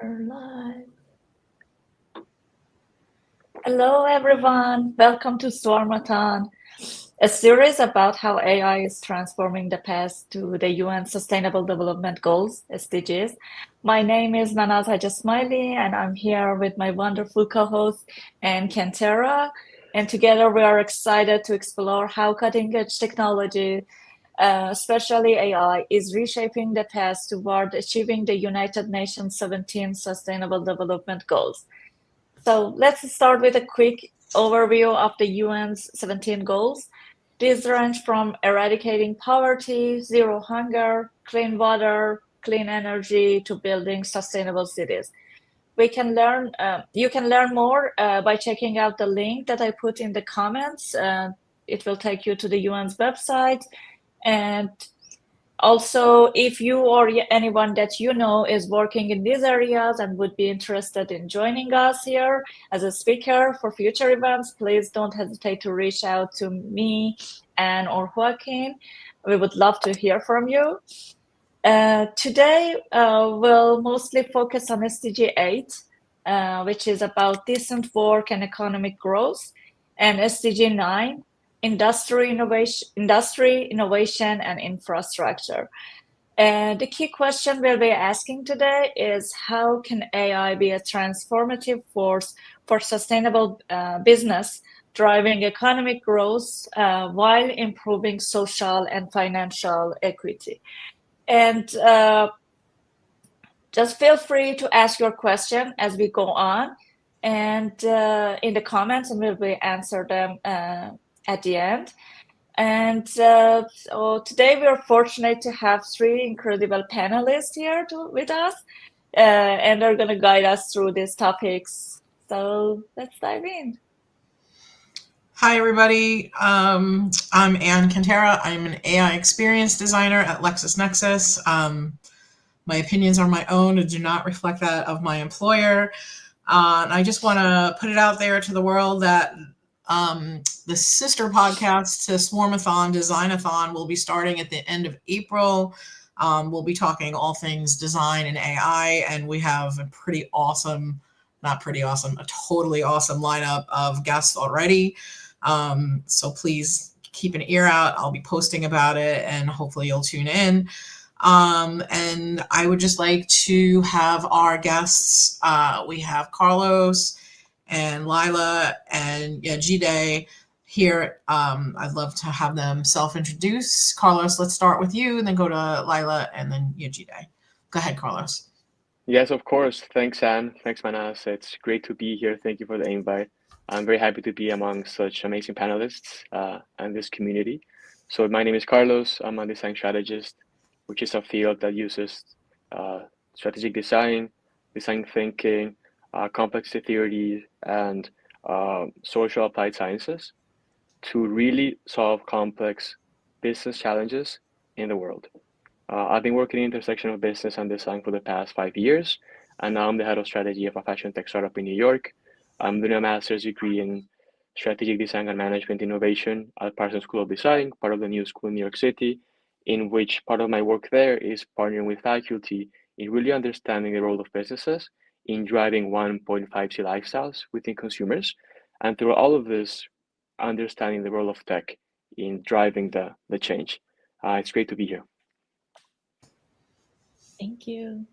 We're live. Hello, everyone. Welcome to SWARMathon, a series about how AI is transforming the path to the UN Sustainable Development Goals, SDGs. My name is Mahnaz Hajesmaeili, and I'm here with my wonderful co-host, Cantera. And together we are excited to explore how cutting-edge technology, especially AI, is reshaping the path toward achieving the United Nations 17 Sustainable Development Goals. So let's start with a quick overview of the UN's 17 goals. These range from eradicating poverty, zero hunger, clean water, clean energy, to building sustainable cities. You can learn more by checking out the link that I put in the comments. It will take you to the UN's website. And also, if you or anyone that you know is working in these areas and would be interested in joining us here as a speaker for future events, please don't hesitate to reach out to me or Joaquin. We would love to hear from you. Today, we'll mostly focus on SDG 8, which is about decent work and economic growth, and SDG 9, industry, innovation, and infrastructure. And the key question we'll be asking today is, how can AI be a transformative force for sustainable business, driving economic growth while improving social and financial equity? And just feel free to ask your question as we go on and in the comments, and we'll be answer them at the end. And so today we are fortunate to have three incredible panelists here with us, and they're going to guide us through these topics. So let's dive in. Hi, everybody. I'm Cantera. I'm an AI experience designer at LexisNexis. My opinions are my own and do not reflect that of my employer. And I just want to put it out there to the world that the sister podcast to SWARMathon, Designathon, will be starting at the end of April. We'll be talking all things design and AI, and we have a totally awesome lineup of guests already. So please keep an ear out. I'll be posting about it, and hopefully you'll tune in. And I would just like to have our guests. We have Carlos and Laila and Yejide here. I'd love to have them self-introduce. Carlos, let's start with you, and then go to Laila, and then Yejide. Go ahead, Carlos. Yes, of course. Thanks, Anne. Thanks, Mahnaz. It's great to be here. Thank you for the invite. I'm very happy to be among such amazing panelists and this community. So my name is Carlos. I'm a design strategist, which is a field that uses strategic design thinking, complexity theory, and social applied sciences to really solve complex business challenges in the world. I've been working in the intersection of business and design for the past 5 years, and now I'm the head of strategy of a fashion tech startup in New York. I'm doing a master's degree in strategic design and management innovation at Parsons School of Design, part of the New School in New York City, in which part of my work there is partnering with faculty in really understanding the role of businesses in driving 1.5C lifestyles within consumers. And through all of this, understanding the role of tech in driving the change. It's great to be here. Thank you.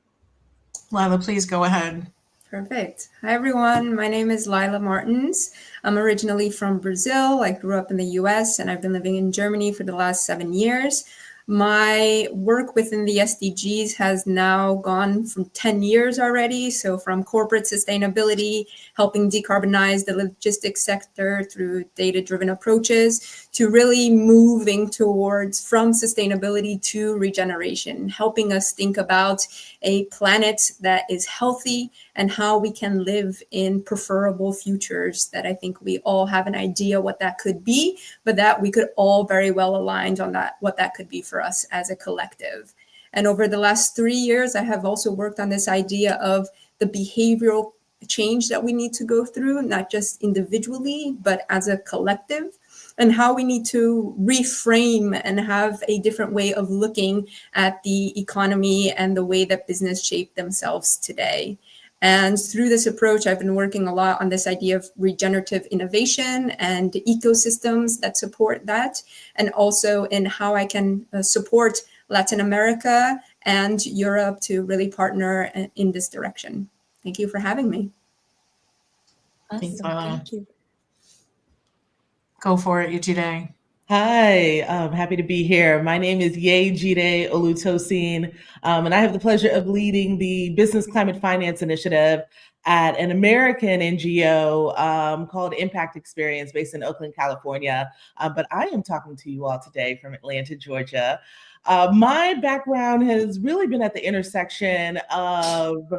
Laila, please go ahead. Perfect. Hi, everyone. My name is Laila Martins. I'm originally from Brazil. I grew up in the US, and I've been living in Germany for the last 7 years. My work within the SDGs has now gone from 10 years already. So from corporate sustainability, helping decarbonize the logistics sector through data-driven approaches, to really moving towards from sustainability to regeneration, helping us think about a planet that is healthy and how we can live in preferable futures that I think we all have an idea what that could be, but that we could all very well align on that, what that could be for us as a collective. And over the last 3 years, I have also worked on this idea of the behavioral change that we need to go through, not just individually, but as a collective. and how we need to reframe and have a different way of looking at the economy and the way that business shape themselves today. And through this approach, I've been working a lot on this idea of regenerative innovation and ecosystems that support that, and also in how I can support Latin America and Europe to really partner in this direction. Thank you for having me. Thanks, Awesome. Laila. Thank you. Go for it, Yejide. Hi, I'm happy to be here. My name is Yejide Olutosin, and I have the pleasure of leading the Business Climate Finance Initiative at an American NGO called Impact Experience based in Oakland, California. But I am talking to you all today from Atlanta, Georgia. My background has really been at the intersection of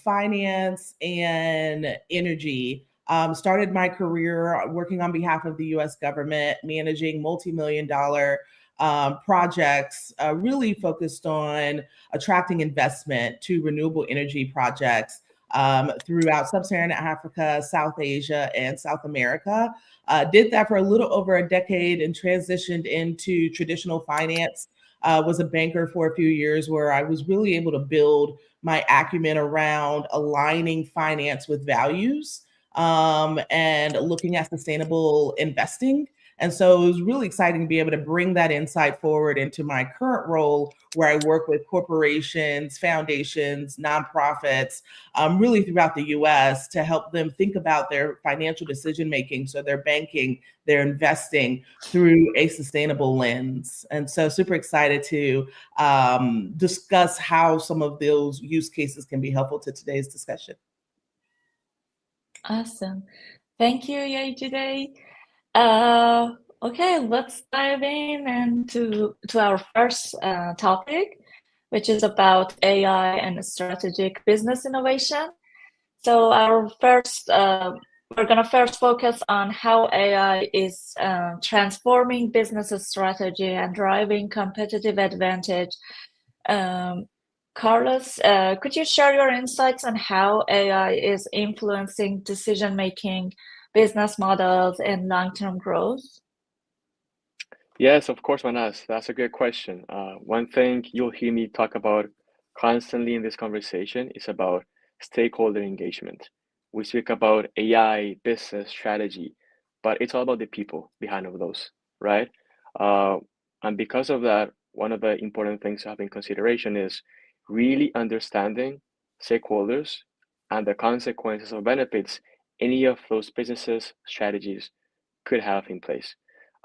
finance and energy. Started my career working on behalf of the US government, managing multi-million-dollar projects, really focused on attracting investment to renewable energy projects throughout Sub-Saharan Africa, South Asia, and South America. Did that for a little over a decade and transitioned into traditional finance. Was a banker for a few years where I was really able to build my acumen around aligning finance with values and looking at sustainable investing. And so it was really exciting to be able to bring that insight forward into my current role, where I work with corporations, foundations, nonprofits, really throughout the US to help them think about their financial decision making. So their banking, their investing through a sustainable lens. And so super excited to discuss how some of those use cases can be helpful to today's discussion. Awesome. Thank you, Yejide. Okay, let's dive in and to our first topic, which is about AI and strategic business innovation. So we're gonna first focus on how AI is transforming business strategy and driving competitive advantage. Carlos, could you share your insights on how AI is influencing decision-making, business models, and long-term growth? Yes, of course, Mahnaz. That's a good question. One thing you'll hear me talk about constantly in this conversation is about stakeholder engagement. We speak about AI, business strategy, but it's all about the people behind all those, right? And because of that, one of the important things to have in consideration is really understanding stakeholders and the consequences or benefits any of those businesses strategies could have in place.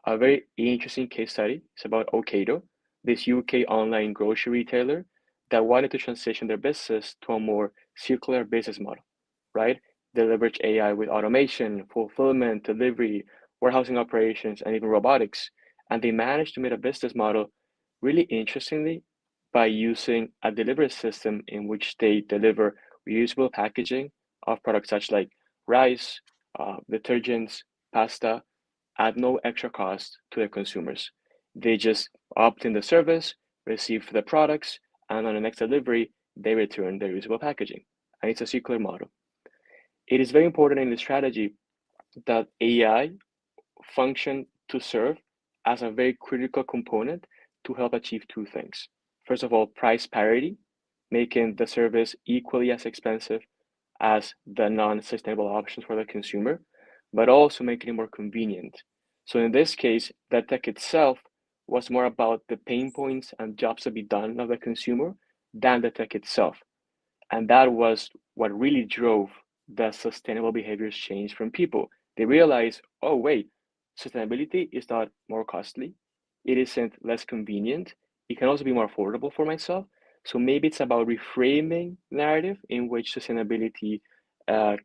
A very interesting case study is about Ocado, this UK online grocery retailer that wanted to transition their business to a more circular business model, right? They leverage AI with automation, fulfillment, delivery, warehousing operations, and even robotics. And they managed to make a business model really interestingly by using a delivery system in which they deliver reusable packaging of products such like rice, detergents, pasta, at no extra cost to the consumers. They just opt in the service, receive the products, and on the next delivery, they return their reusable packaging. And it's a circular model. It is very important in the strategy that AI function to serve as a very critical component to help achieve two things. First of all, price parity, making the service equally as expensive as the non-sustainable options for the consumer, but also making it more convenient. So in this case, the tech itself was more about the pain points and jobs to be done of the consumer than the tech itself. And that was what really drove the sustainable behaviors change from people. They realized, oh, wait, sustainability is not more costly. It isn't less convenient. It can also be more affordable for myself. So maybe it's about reframing narrative in which sustainability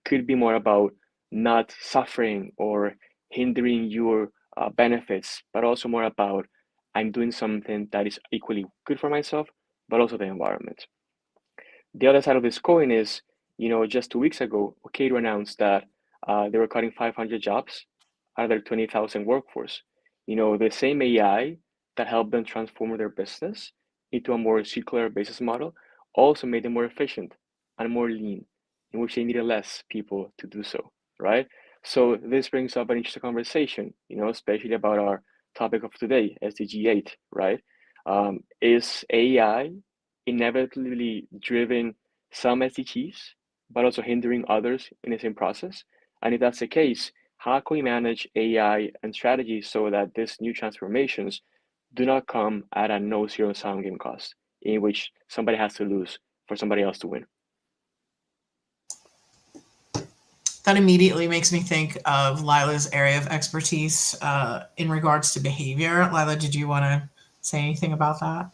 could be more about not suffering or hindering your benefits, but also more about I'm doing something that is equally good for myself, but also the environment. The other side of this coin is, just 2 weeks ago, Ocado announced that they were cutting 500 jobs out of their 20,000 workforce. The same AI that helped them transform their business into a more circular business model also made them more efficient and more lean, in which they needed less people to do so, right? So this brings up an interesting conversation, especially about our topic of today, SDG 8, right? Is AI inevitably driven some SDGs, but also hindering others in the same process? And if that's the case, how can we manage AI and strategies so that these new transformations do not come at a no zero sum game cost, in which somebody has to lose for somebody else to win? That immediately makes me think of Laila's area of expertise in regards to behavior. Laila, did you want to say anything about that?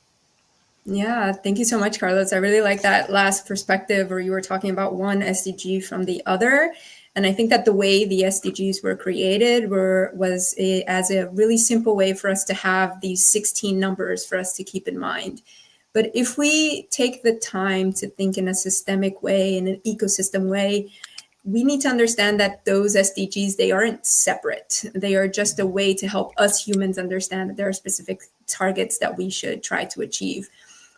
Yeah, thank you so much, Carlos. I really like that last perspective where you were talking about one SDG from the other. And I think that the way the SDGs were created was as a really simple way for us to have these 16 numbers for us to keep in mind. But if we take the time to think in a systemic way, in an ecosystem way, we need to understand that those SDGs, they aren't separate. They are just a way to help us humans understand that there are specific targets that we should try to achieve.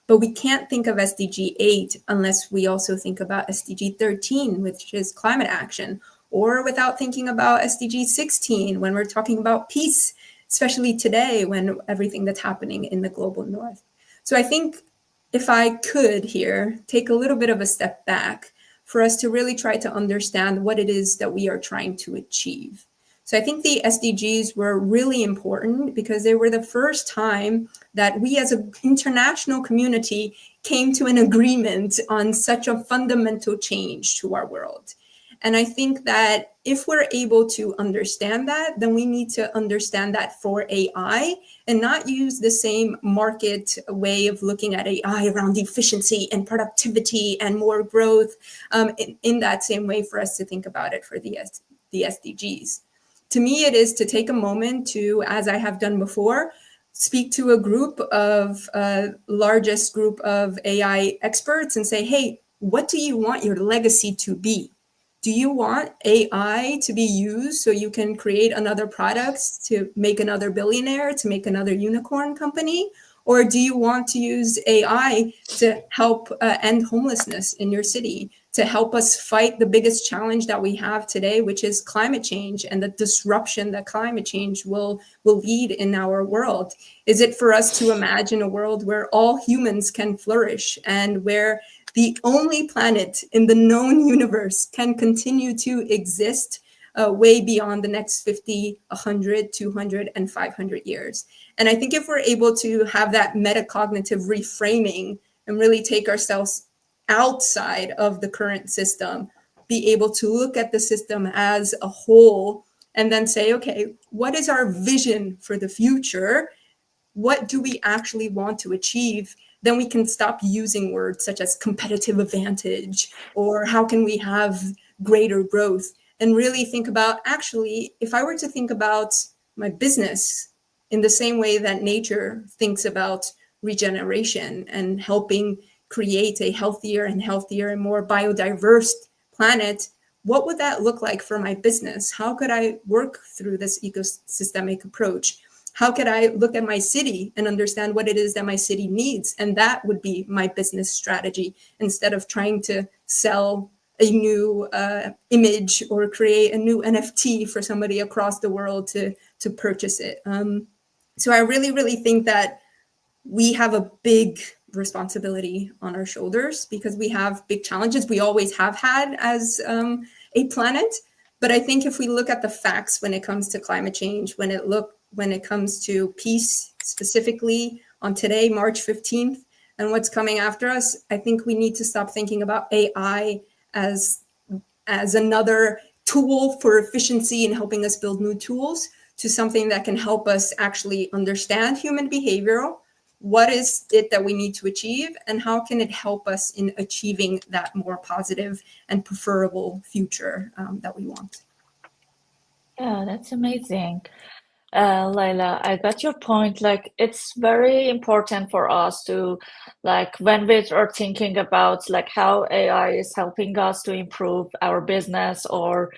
But we can't think of SDG 8 unless we also think about SDG 13, which is climate action, or without thinking about SDG 16 when we're talking about peace, especially today when everything that's happening in the global north. So I think if I could here take a little bit of a step back for us to really try to understand what it is that we are trying to achieve. So I think the SDGs were really important because they were the first time that we as an international community came to an agreement on such a fundamental change to our world. And I think that if we're able to understand that, then we need to understand that for AI and not use the same market way of looking at AI around efficiency and productivity and more growth in that same way for us to think about it for the SDGs. To me, it is to take a moment to, as I have done before, speak to a group of largest group of AI experts and say, hey, what do you want your legacy to be? Do you want AI to be used so you can create another product to make another billionaire, to make another unicorn company? Or do you want to use AI to help end homelessness in your city, to help us fight the biggest challenge that we have today, which is climate change and the disruption that climate change will lead in our world? Is it for us to imagine a world where all humans can flourish and where the only planet in the known universe can continue to exist way beyond the next 50, 100, 200, and 500 years? And I think if we're able to have that metacognitive reframing and really take ourselves outside of the current system, be able to look at the system as a whole and then say, okay, what is our vision for the future? What do we actually want to achieve? Then we can stop using words such as competitive advantage or how can we have greater growth, and really think about, actually, if I were to think about my business in the same way that nature thinks about regeneration and helping create a healthier and more biodiverse planet, what would that look like for my business? How could I work through this ecosystemic approach? How could I look at my city and understand what it is that my city needs? And that would be my business strategy, instead of trying to sell a new image or create a new NFT for somebody across the world to purchase it. So I really, really think that we have a big responsibility on our shoulders because we have big challenges. We always have had as a planet. But I think if we look at the facts when it comes to climate change, when it comes to peace, specifically on today, March 15th, and what's coming after us, I think we need to stop thinking about AI as another tool for efficiency and helping us build new tools, to something that can help us actually understand human behavior. What is it that we need to achieve, and how can it help us in achieving that more positive and preferable future that we want? Yeah, that's amazing. Laila, I got your point. Like, it's very important for us to, like, when we are thinking about like how AI is helping us to improve our business or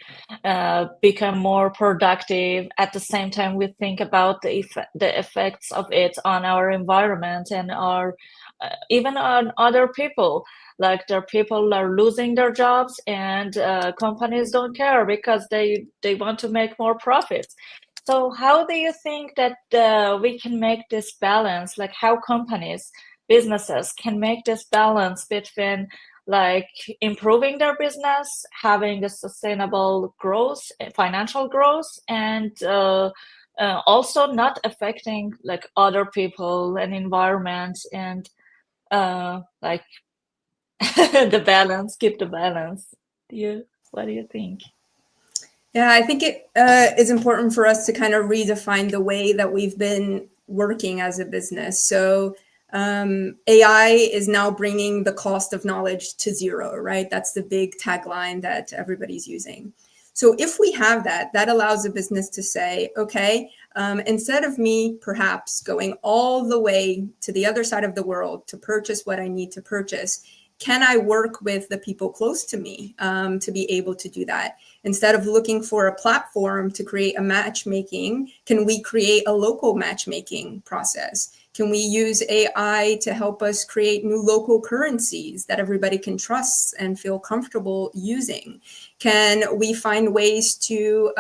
become more productive. At the same time, we think about the effects of it on our environment and our even on other people. Like, their people are losing their jobs, and companies don't care because they want to make more profits. So how do you think that we can make this balance? Like, how companies, businesses can make this balance between like improving their business, having a sustainable growth, financial growth, and also not affecting like other people and environment, and like the balance, keep the balance. What do you think? Yeah, I think it is important for us to kind of redefine the way that we've been working as a business. So AI is now bringing the cost of knowledge to zero, right? That's the big tagline that everybody's using. So if we have that, that allows a business to say, okay, instead of me perhaps going all the way to the other side of the world to purchase what I need to purchase, can I work with the people close to me to be able to do that? Instead of looking for a platform to create a matchmaking, can we create a local matchmaking process? Can we use AI to help us create new local currencies that everybody can trust and feel comfortable using? Can we find ways to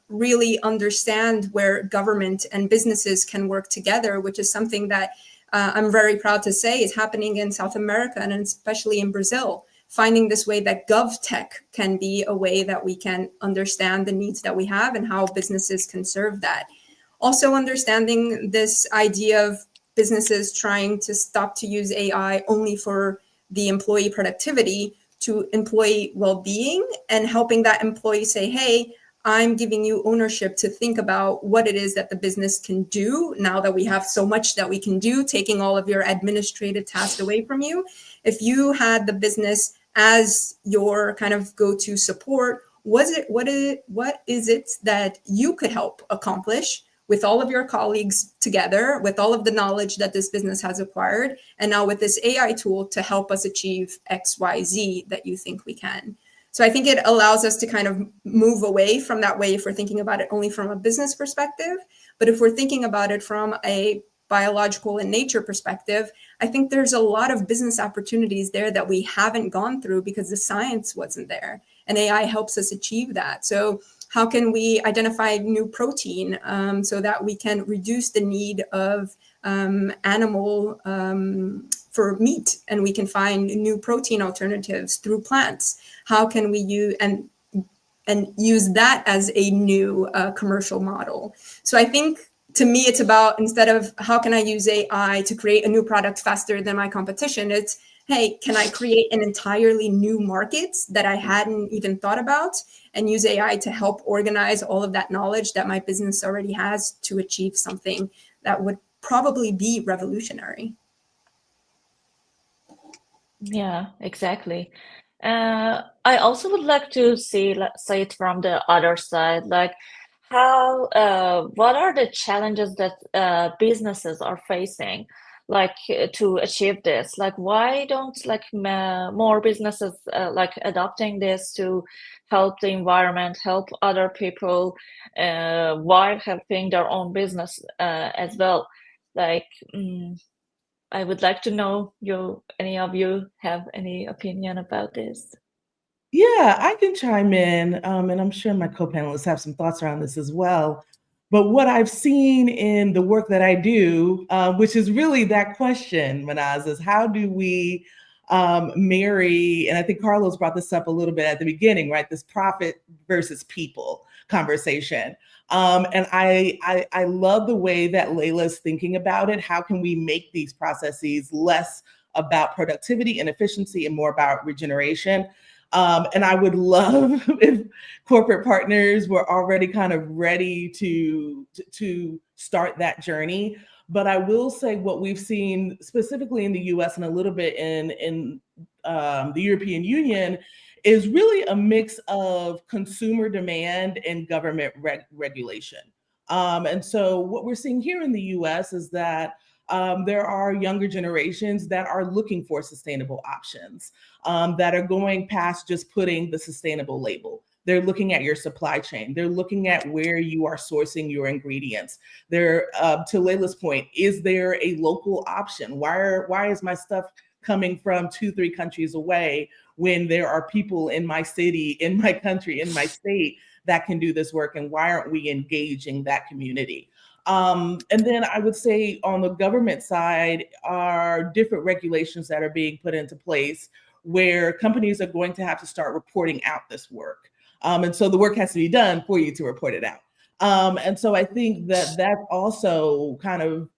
really understand where government and businesses can work together, which is something that I'm very proud to say is happening in South America and especially in Brazil, finding this way that GovTech can be a way that we can understand the needs that we have and how businesses can serve that. Also understanding this idea of businesses trying to stop to use AI only for the employee productivity to employee well-being and helping that employee say, hey, I'm giving you ownership to think about what it is that the business can do now that we have so much that we can do, taking all of your administrative tasks away from you. If you had the business as your kind of go-to support, what is it that you could help accomplish with all of your colleagues together, with all of the knowledge that this business has acquired, and now with this AI tool to help us achieve X, Y, Z that you think we can. So I think it allows us to kind of move away from that way if we're thinking about it only from a business perspective. But if we're thinking about it from a biological and nature perspective, I think there's a lot of business opportunities there that we haven't gone through because the science wasn't there. And AI helps us achieve that. So how can we identify new protein so that we can reduce the need of animal for meat, and we can find new protein alternatives through plants? How can we use and use that as a new commercial model? So I think to me, it's about, instead of how can I use AI to create a new product faster than my competition, it's, hey, can I create an entirely new market that I hadn't even thought about and use AI to help organize all of that knowledge that my business already has to achieve something that would probably be revolutionary. Yeah, exactly. I also would like to say it from the other side, like how what are the challenges that businesses are facing, like to achieve this? Like, why don't like more businesses like adopting this to help the environment, help other people, while helping their own business as well? Like, I would like to know any of you have any opinion about this? Yeah, I can chime in, and I'm sure my co-panelists have some thoughts around this as well. But what I've seen in the work that I do, which is really that question, Mahnaz, is how do we marry, and I think Carlos brought this up a little bit at the beginning, right? This profit versus people conversation. And I love the way that Laila's thinking about it. How can we make these processes less about productivity and efficiency and more about regeneration? And I would love if corporate partners were already kind of ready to start that journey. But I will say what we've seen specifically in the US and a little bit in the European Union is really a mix of consumer demand and government regulation. And so what we're seeing here in the US is that there are younger generations that are looking for sustainable options, that are going past just putting the sustainable label. They're looking at your supply chain. They're looking at where you are sourcing your ingredients. They're, to Laila's point, is there a local option? Why is my stuff coming from 2-3 countries away when there are people in my city, in my country, in my state that can do this work? And why aren't we engaging that community? And then I would say on the government side are different regulations that are being put into place where companies are going to have to start reporting out this work. And so the work has to be done for you to report it out. And so I think that that's also kind of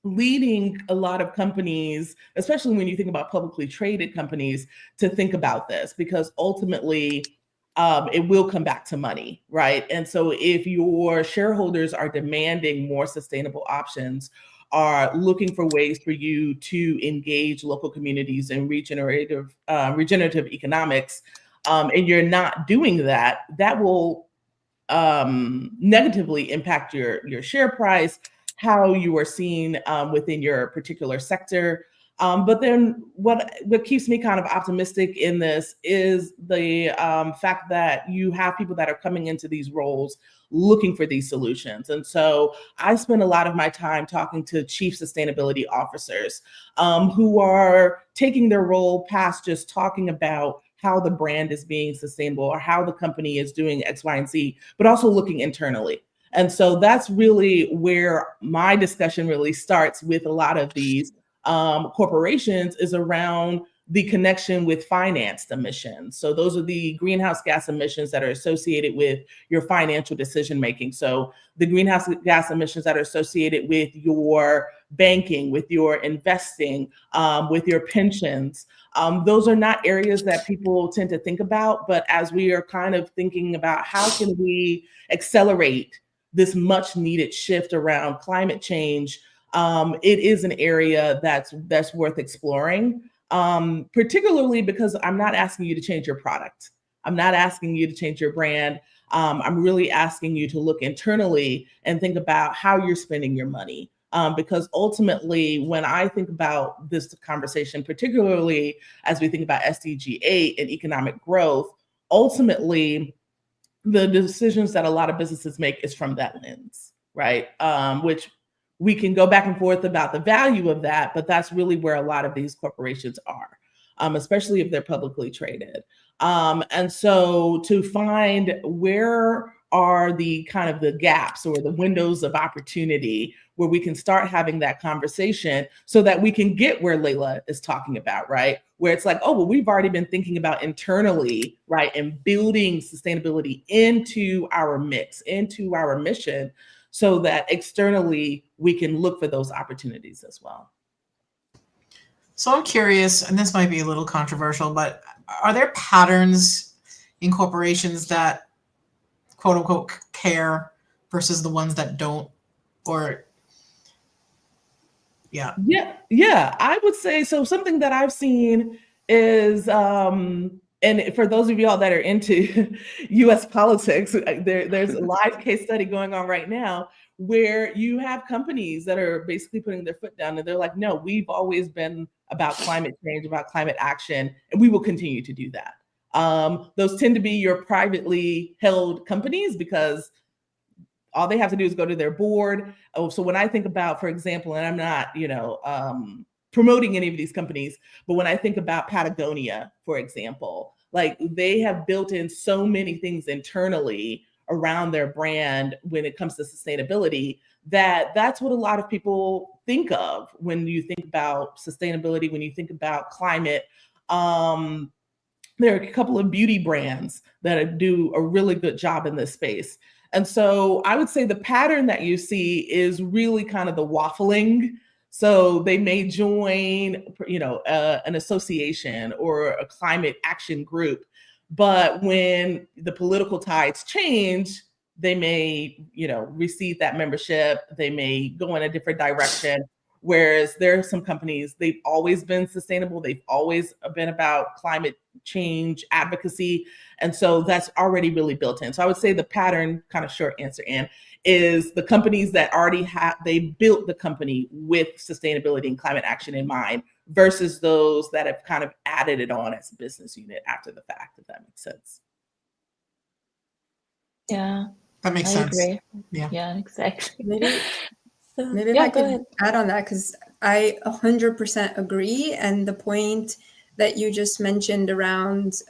leading a lot of companies, especially when you think about publicly traded companies, to think about this, because ultimately it will come back to money, right? And so if your shareholders are demanding more sustainable options, are looking for ways for you to engage local communities in regenerative economics, and you're not doing that, that will negatively impact your share price, how you are seen within your particular sector. But then what keeps me kind of optimistic in this is the fact that you have people that are coming into these roles looking for these solutions. And so I spend a lot of my time talking to chief sustainability officers who are taking their role past just talking about how the brand is being sustainable or how the company is doing X, Y, and Z, but also looking internally. And so that's really where my discussion really starts with a lot of these corporations, is around the connection with financed emissions. So those are the greenhouse gas emissions that are associated with your financial decision making. So the greenhouse gas emissions that are associated with your banking, with your investing, with your pensions. Those are not areas that people tend to think about, but as we are kind of thinking about how can we accelerate this much needed shift around climate change, it is an area that's worth exploring, particularly because I'm not asking you to change your product. I'm not asking you to change your brand. I'm really asking you to look internally and think about how you're spending your money. Because ultimately, when I think about this conversation, particularly as we think about SDG 8 and economic growth, ultimately, the decisions that a lot of businesses make is from that lens, right? Which we can go back and forth about the value of that, but that's really where a lot of these corporations are, especially if they're publicly traded. And so to find where are the kind of the gaps or the windows of opportunity where we can start having that conversation so that we can get where Laila is talking about, right? Where it's like, oh, well, we've already been thinking about internally, right? And building sustainability into our mix, into our mission, so that externally we can look for those opportunities as well. So I'm curious, and this might be a little controversial, but are there patterns in corporations that quote unquote care versus the ones that don't? Or yeah, I would say so. Something that I've seen is and for those of y'all that are into US politics, there's a live case study going on right now where you have companies that are basically putting their foot down and they're like, no, we've always been about climate change, about climate action, and we will continue to do that. Those tend to be your privately held companies because all they have to do is go to their board. Oh, so when I think about, for example, and I'm not, promoting any of these companies, but when I think about Patagonia, for example, like they have built in so many things internally around their brand when it comes to sustainability, that's what a lot of people think of when you think about sustainability, when you think about climate. There are a couple of beauty brands that do a really good job in this space. And so I would say the pattern that you see is really kind of the waffling. So they may join, an association or a climate action group, but when the political tides change, they may, receive that membership. They may go in a different direction, Whereas there are some companies, they've always been sustainable. They've always been about climate change advocacy. And so that's already really built in. So I would say the pattern, kind of short answer, Anne, is the companies that already they built the company with sustainability and climate action in mind versus those that have kind of added it on as a business unit after the fact, if that makes sense. Yeah, That makes I sense. agree. Yeah. Yeah, exactly. Maybe if Yeah, I go could ahead. add on that, because I 100% agree. And the point that you just mentioned around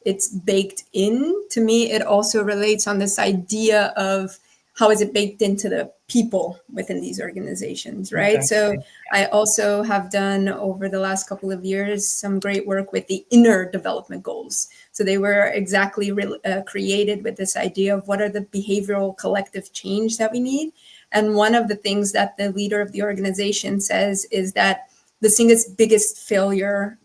it's baked in, to me, it also relates on this idea of how is it baked into the people within these organizations, right? Exactly. So I also have done over the last couple of years some great work with the inner development goals. So they were exactly created with this idea of what are the behavioral collective change that we need. And one of the things that the leader of the organization says is that the single biggest failure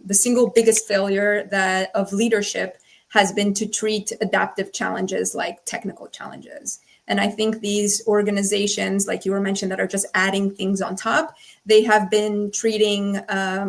that of leadership has been to treat adaptive challenges like technical challenges. And I think these organizations, like you were mentioned, that are just adding things on top, they have been treating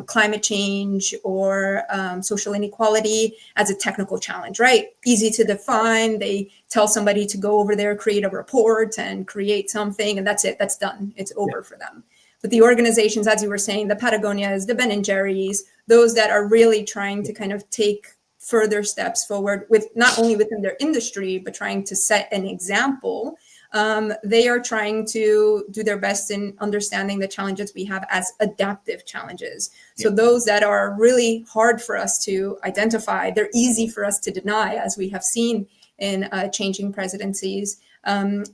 climate change or social inequality as a technical challenge, right? Easy to define. They tell somebody to go over there, create a report and create something, and that's it. That's done. It's over for them. But the organizations, as you were saying, the Patagonias, the Ben and Jerry's, those that are really trying to kind of take further steps forward with not only within their industry, but trying to set an example. They are trying to do their best in understanding the challenges we have as adaptive challenges. So those that are really hard for us to identify, they're easy for us to deny, as we have seen in changing presidencies.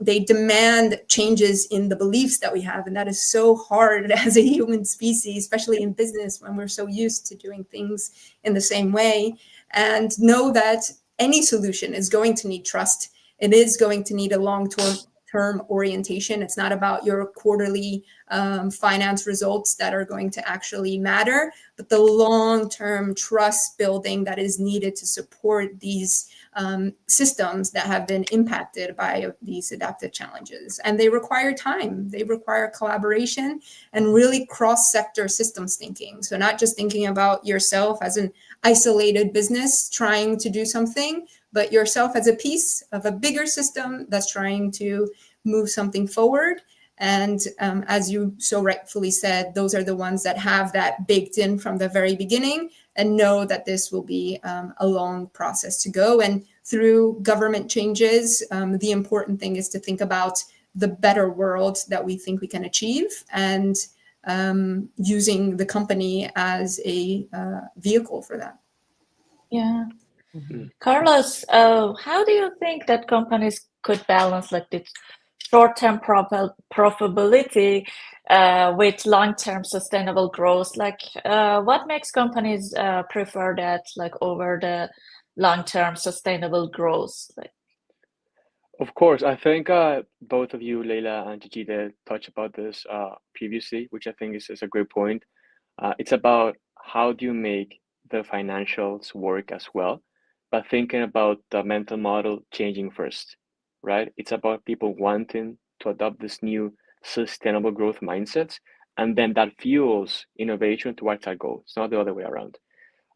They demand changes in the beliefs that we have. And that is so hard as a human species, especially in business, when we're so used to doing things in the same way. And know that any solution is going to need trust. It is going to need a long-term orientation. It's not about your quarterly finance results that are going to actually matter, but the long-term trust building that is needed to support these systems that have been impacted by these adaptive challenges. And they require time, they require collaboration and really cross-sector systems thinking. So not just thinking about yourself as an isolated business trying to do something, but yourself as a piece of a bigger system that's trying to move something forward. And as you so rightfully said, those are the ones that have that baked in from the very beginning and know that this will be a long process to go. And through government changes, the important thing is to think about the better world that we think we can achieve and using the company as a vehicle for that. Yeah. Mm-hmm. Carlos, how do you think that companies could balance like this short-term profitability with long-term sustainable growth? Like, what makes companies prefer that, like, over the long-term sustainable growth? Like, Of course, I think both of you, Laila and Yejide, touched about this previously, which I think is a great point. It's about how do you make the financials work as well, but thinking about the mental model changing first, right? It's about people wanting to adopt this new sustainable growth mindsets, and then that fuels innovation towards our goal. It's not the other way around.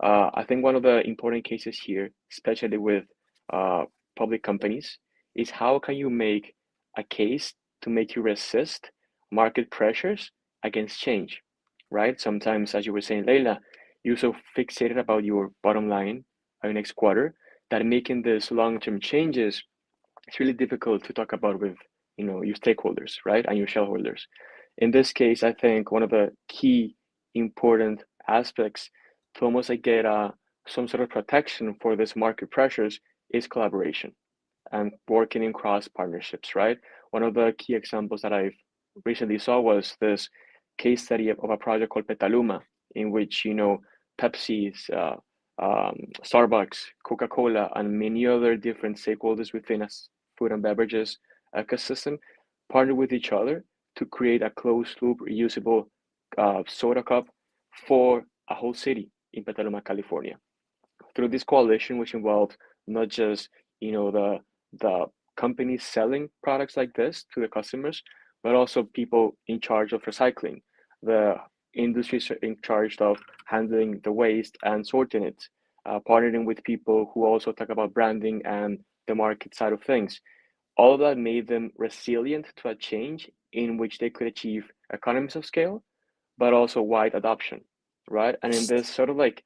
I think one of the important cases here, especially with public companies, is how can you make a case to make you resist market pressures against change, right? Sometimes, as you were saying, Laila, you're so fixated about your bottom line or next quarter that making these long-term changes, it's really difficult to talk about with your stakeholders, right, and your shareholders. In this case, I think one of the key important aspects to almost like get some sort of protection for this market pressures is collaboration and working in cross partnerships, right? One of the key examples that I've recently saw was this case study of a project called Petaluma, in which Pepsi's, Starbucks, Coca-Cola, and many other different stakeholders within a food and beverages ecosystem partner with each other to create a closed loop reusable soda cup for a whole city in Petaluma, California. Through this coalition, which involved not just the companies selling products like this to the customers, but also people in charge of recycling, the industries in charge of handling the waste and sorting it, partnering with people who also talk about branding and the market side of things. All of that made them resilient to a change in which they could achieve economies of scale, but also wide adoption, right? And in this sort of like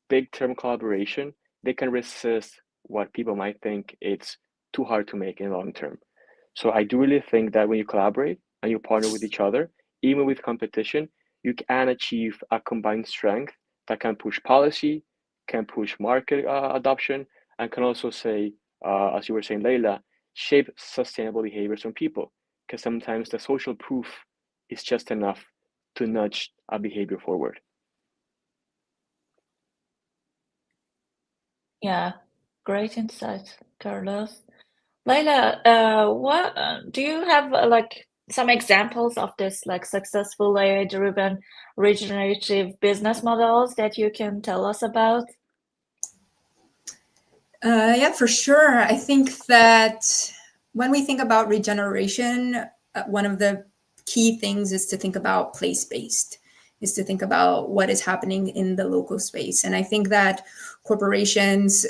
big term collaboration, they can resist what people might think it's too hard to make in the long term. So I do really think that when you collaborate and you partner with each other, even with competition, you can achieve a combined strength that can push policy, can push market adoption, and can also say, as you were saying, Laila, shape sustainable behaviors from people. Because sometimes the social proof is just enough to nudge a behavior forward. Yeah, great insight, Carlos. Laila, what do you have like some examples of this like successful AI-driven regenerative business models that you can tell us about? Yeah, for sure. I think that when we think about regeneration, one of the key things is to think about place-based, is to think about what is happening in the local space. And I think that corporations,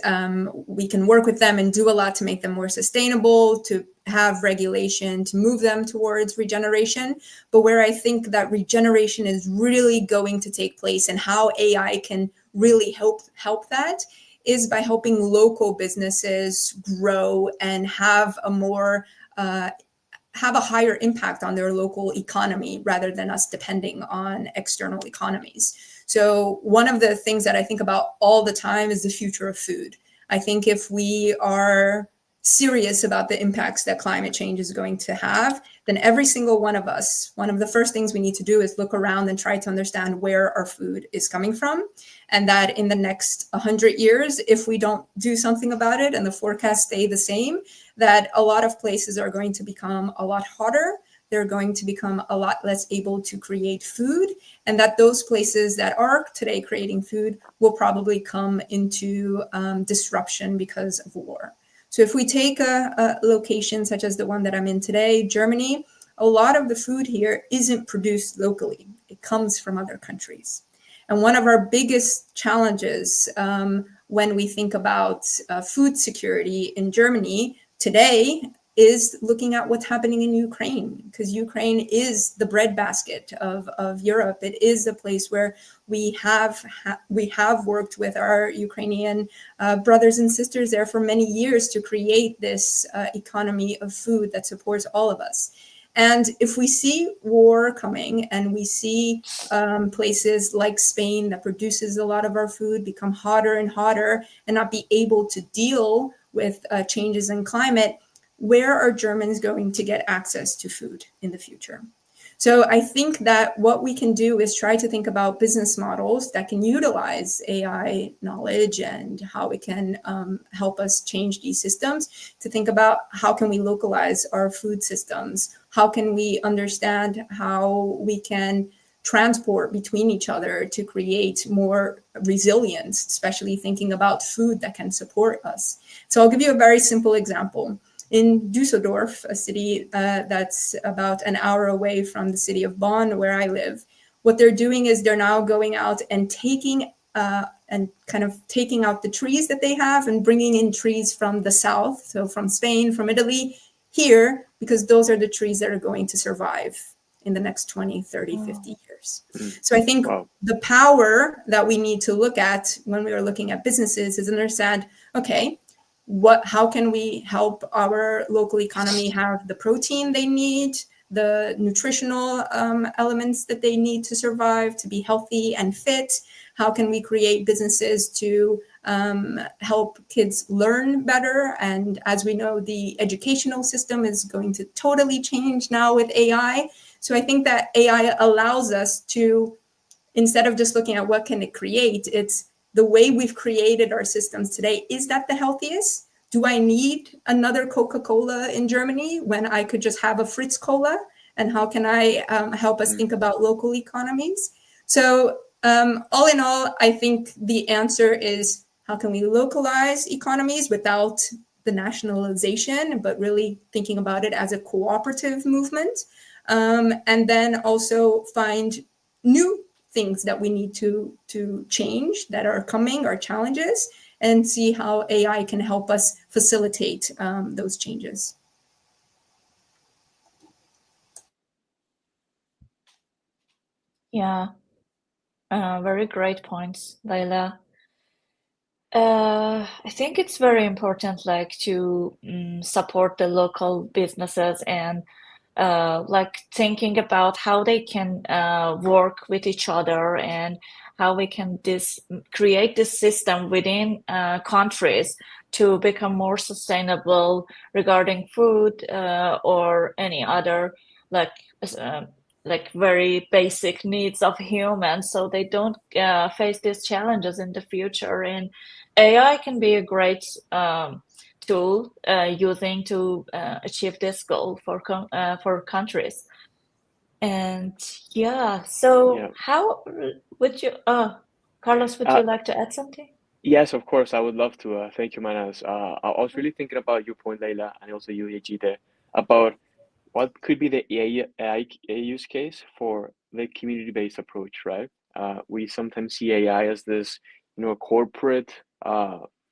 we can work with them and do a lot to make them more sustainable, to have regulation, to move them towards regeneration. But where I think that regeneration is really going to take place and how AI can really help that is by helping local businesses grow and have a more have a higher impact on their local economy rather than us depending on external economies. So one of the things that I think about all the time is the future of food. I think if we are serious about the impacts that climate change is going to have, then every single one of us, one of the first things we need to do is look around and try to understand where our food is coming from. And that in the next 100 years, if we don't do something about it and the forecasts stay the same, that a lot of places are going to become a lot hotter. They're going to become a lot less able to create food, and that those places that are today creating food will probably come into disruption because of war. So if we take a location such as the one that I'm in today, Germany, a lot of the food here isn't produced locally. It comes from other countries. And one of our biggest challenges when we think about food security in Germany today is looking at what's happening in Ukraine, because Ukraine is the breadbasket of Europe. It is a place where we have worked with our Ukrainian brothers and sisters there for many years to create this economy of food that supports all of us. And if we see war coming and we see places like Spain that produces a lot of our food become hotter and hotter and not be able to deal with changes in climate, where are Germans going to get access to food in the future? So I think that what we can do is try to think about business models that can utilize AI knowledge and how it can help us change these systems, to think about how can we localize our food systems? How can we understand how we can transport between each other to create more resilience, especially thinking about food that can support us. So I'll give you a very simple example. In Düsseldorf, a city that's about an hour away from the city of Bonn, where I live, what they're doing is they're now going out and taking out the trees that they have and bringing in trees from the south, so from Spain, from Italy, here, because those are the trees that are going to survive in the next 20, 30, 50 years. So I think the power that we need to look at when we are looking at businesses is understand, okay, how can we help our local economy have the protein they need, the nutritional elements that they need to survive, to be healthy and fit? How can we create businesses to help kids learn better? And as we know, the educational system is going to totally change now with AI. So I think that AI allows us to, instead of just looking at what can it create, it's the way we've created our systems today. Is that the healthiest? Do I need another Coca-Cola in Germany when I could just have a Fritz Cola? And how can I help us think about local economies? So all in all, I think the answer is, how can we localize economies without the nationalization, but really thinking about it as a cooperative movement? And then also find new things that we need to change that are coming, our challenges, and see how AI can help us facilitate those changes. Yeah, very great points, Laila. I think it's very important, like to support the local businesses and like thinking about how they can work with each other and how we can create this system within countries to become more sustainable regarding food or any other like uh, like very basic needs of humans, so they don't face these challenges in the future. And AI can be a great tool using to achieve this goal for countries. And yeah, so Yeah. how would you, Carlos, would you like to add something? Yes, of course, I would love to. Thank you, Manas. I was really thinking about your point, Leila, and also you, Yejide, about what could be the AI use case for the community-based approach, right? We sometimes see AI as this, corporate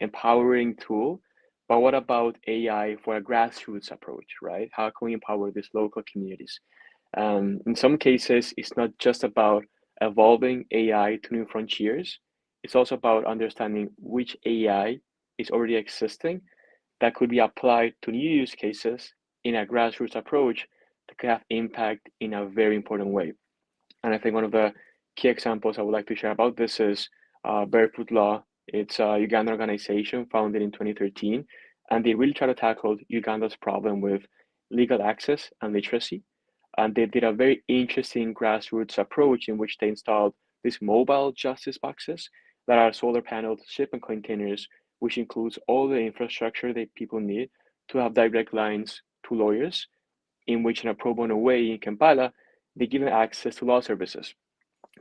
empowering tool, but what about AI for a grassroots approach, right? How can we empower these local communities? In some cases, it's not just about evolving AI to new frontiers. It's also about understanding which AI is already existing that could be applied to new use cases in a grassroots approach that could have impact in a very important way. And I think one of the key examples I would like to share about this is Barefoot Law. It's a Uganda organization founded in 2013, and they really try to tackle Uganda's problem with legal access and literacy. And they did a very interesting grassroots approach in which they installed these mobile justice boxes that are solar paneled shipping containers, which includes all the infrastructure that people need to have direct lines to lawyers, in which in a pro bono way in Kampala, they give them access to law services,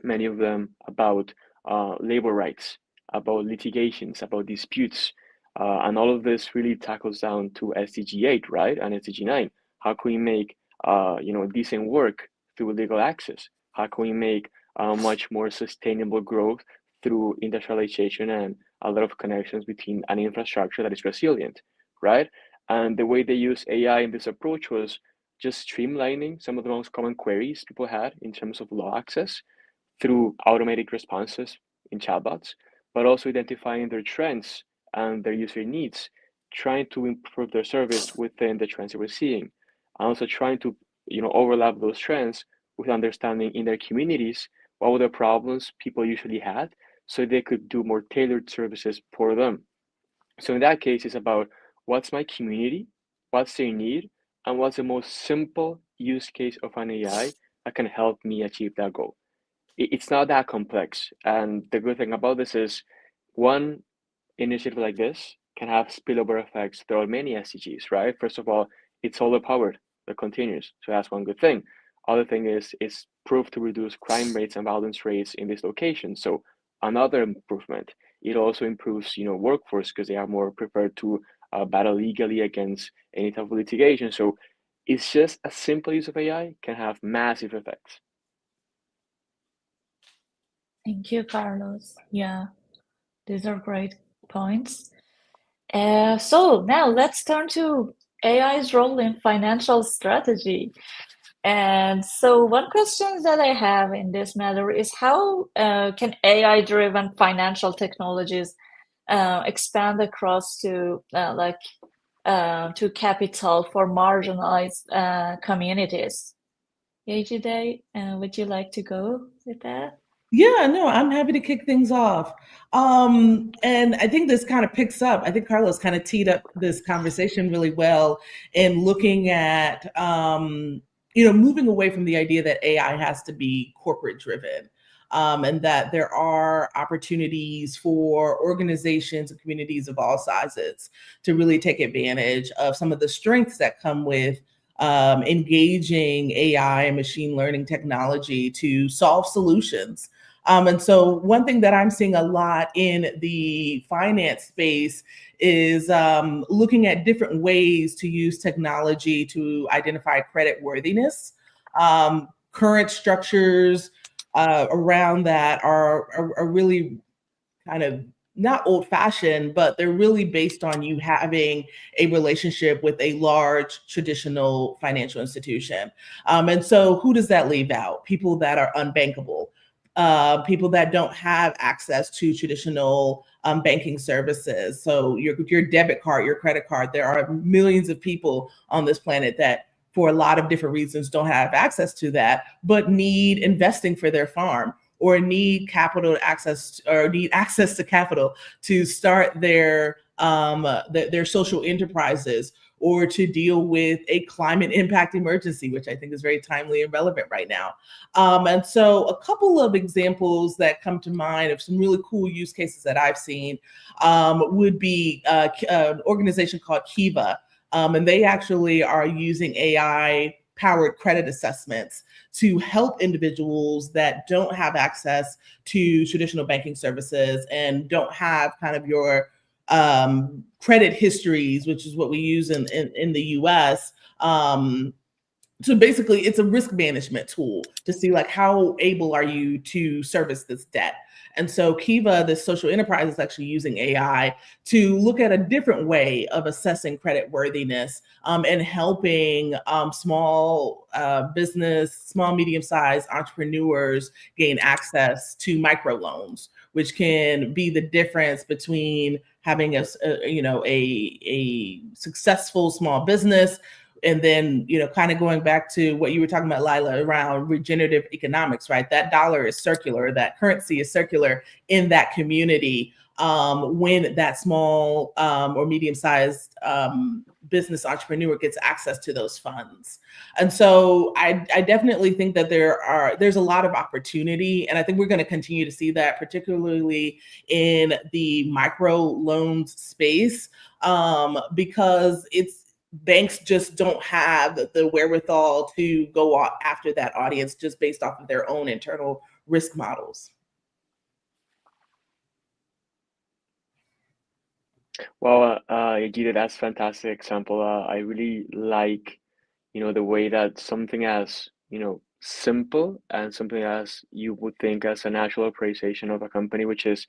many of them about labor rights, about litigations, about disputes. And all of this really tackles down to SDG 8, right? And SDG 9. How can we make decent work through legal access? How can we make much more sustainable growth through industrialization and a lot of connections between an infrastructure that is resilient, right? And the way they use AI in this approach was just streamlining some of the most common queries people had in terms of law access through automatic responses in chatbots, but also identifying their trends and their user needs, trying to improve their service within the trends that we're seeing, and also trying to overlap those trends with understanding in their communities what were the problems people usually had, so they could do more tailored services for them. So in that case, it's about what's my community, what's their need, and what's the most simple use case of an AI that can help me achieve that goal. It's not that complex. And the good thing about this is one initiative like this can have spillover effects throughout many SDGs, right? First of all, it's solar powered, the containers. So that's one good thing. Other thing is it's proved to reduce crime rates and violence rates in this location. So another improvement. It also improves, workforce because they are more prepared to battle legally against any type of litigation. So it's just a simple use of AI can have massive effects. Thank you, Carlos. Yeah, these are great points. So now let's turn to AI's role in financial strategy. And so one question that I have in this matter is how can AI-driven financial technologies expand across to to capital for marginalized communities? Yejide, would you like to go with that? Yeah, no, I'm happy to kick things off. And I think this kind of picks up. I think Carlos kind of teed up this conversation really well in looking at, moving away from the idea that AI has to be corporate driven. And that there are opportunities for organizations and communities of all sizes to really take advantage of some of the strengths that come with engaging AI and machine learning technology to solve solutions. And so one thing that I'm seeing a lot in the finance space is looking at different ways to use technology to identify credit worthiness, current structures, around that are really kind of not old fashioned, but they're really based on you having a relationship with a large traditional financial institution. And so who does that leave out? People that are unbankable, people that don't have access to traditional banking services. So your debit card, your credit card, there are millions of people on this planet that for a lot of different reasons don't have access to that, but need investing for their farm, or need capital access, or need access to capital to start their social enterprises, or to deal with a climate impact emergency, which I think is very timely and relevant right now. And so a couple of examples that come to mind of some really cool use cases that I've seen would be an organization called Kiva. And they actually are using AI powered credit assessments to help individuals that don't have access to traditional banking services and don't have kind of your credit histories, which is what we use in the US. So basically, it's a risk management tool to see like how able are you to service this debt. And so Kiva, this social enterprise, is actually using AI to look at a different way of assessing credit worthiness and helping small business, small, medium-sized entrepreneurs gain access to microloans, which can be the difference between having a successful small business. And then, kind of going back to what you were talking about, Laila, around regenerative economics, right? That dollar is circular, that currency is circular in that community when that small or medium-sized business entrepreneur gets access to those funds. And so I definitely think that there's a lot of opportunity, and I think we're going to continue to see that, particularly in the micro loans space, because banks just don't have the wherewithal to go after that audience just based off of their own internal risk models. Well, Yejide, that's a fantastic example. I really like, the way that something as, simple and something as you would think as a natural appreciation of a company, which is,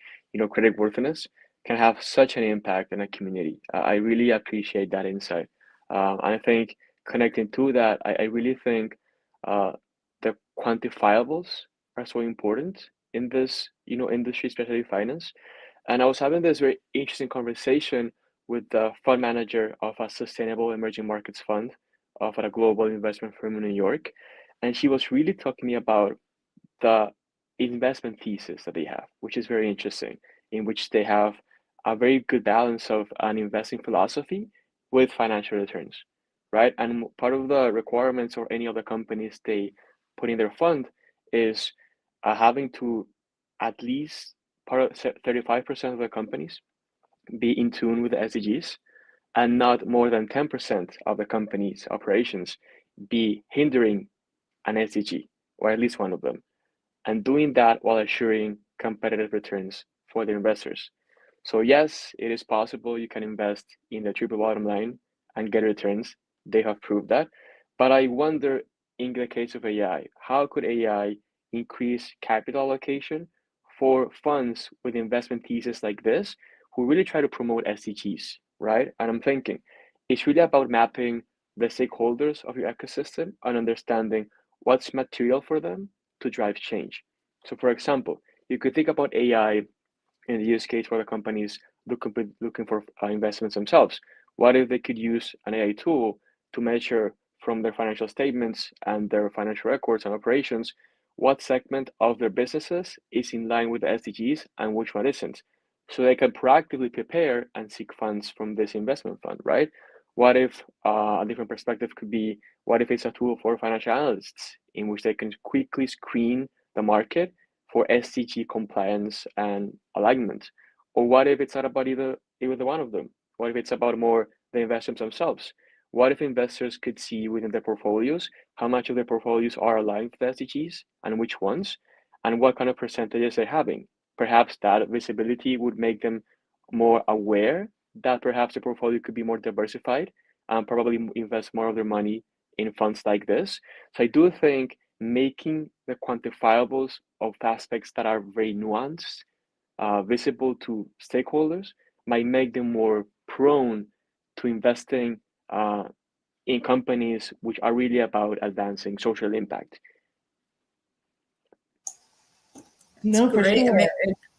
credit worthiness, can have such an impact in a community. I really appreciate that insight. And I think connecting to that, I really think the quantifiables are so important in this, industry, especially finance. And I was having this very interesting conversation with the fund manager of a sustainable emerging markets fund of a global investment firm in New York. And she was really talking to me about the investment thesis that they have, which is very interesting, in which they have a very good balance of an investing philosophy with financial returns, right? And part of the requirements or any of the companies they put in their fund is having to at least 35% of the companies be in tune with the SDGs, and not more than 10% of the company's operations be hindering an SDG, or at least one of them, and doing that while assuring competitive returns for the investors. So yes, it is possible you can invest in the triple bottom line and get returns. They have proved that. But I wonder, in the case of AI, how could AI increase capital allocation for funds with investment thesis like this, who really try to promote SDGs, right? And I'm thinking, it's really about mapping the stakeholders of your ecosystem and understanding what's material for them to drive change. So for example, you could think about AI in the use case where the companies looking for investments themselves. What if they could use an AI tool to measure from their financial statements and their financial records and operations what segment of their businesses is in line with the SDGs and which one isn't, so they can proactively prepare and seek funds from this investment fund, right? What if a different perspective could be, what if it's a tool for financial analysts in which they can quickly screen the market for SDG compliance and alignment? Or what if it's not about either one of them? What if it's about more the investors themselves? What if investors could see within their portfolios how much of their portfolios are aligned with SDGs and which ones, and what kind of percentages they're having? Perhaps that visibility would make them more aware that perhaps the portfolio could be more diversified and probably invest more of their money in funds like this. So I do think making the quantifiables of aspects that are very nuanced visible to stakeholders might make them more prone to investing in companies which are really about advancing social impact. No, for great. sure.